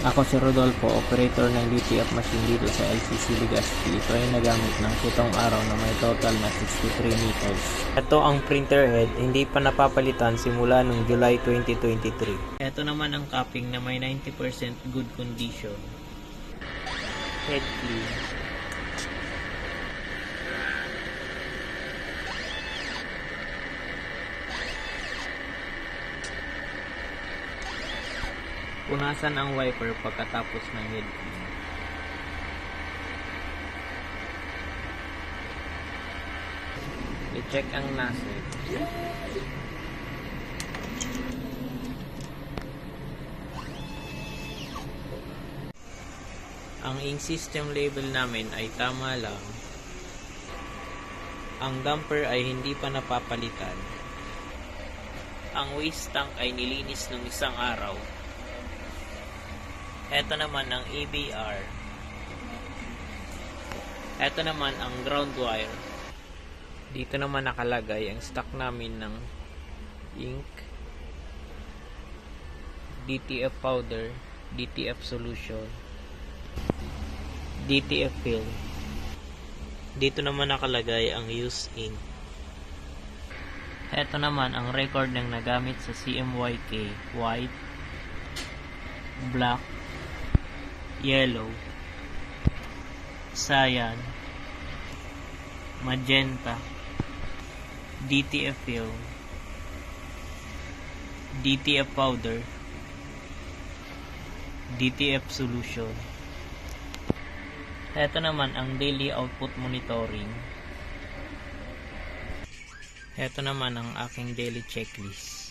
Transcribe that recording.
Ako si Rodolfo, operator ng DTF machine dito sa LCC Legazpi. Ito ay nagamit ng 7 araw na may total na 63 meters. Ito ang printer head, hindi pa napapalitan simula noong July 2023. Ito naman ang capping na may 90% good condition. Head clean. Punasan ang wiper pagkatapos ng head clean. I-check ang nozzle. Ang ink system label namin ay tama lang. Ang damper ay hindi pa napapalitan. Ang waste tank ay nilinis ng 1 araw. Ito naman ang ABR. Ito naman ang ground wire. Dito naman nakalagay ang stock namin ng ink, DTF powder, DTF solution, DTF film. Dito naman nakalagay ang used ink. Ito naman ang record ng nagamit sa CMYK: white, black, yellow, cyan, magenta, DTF film, DTF powder, DTF solution. Ito naman ang daily output monitoring. Ito naman ang aking daily checklist.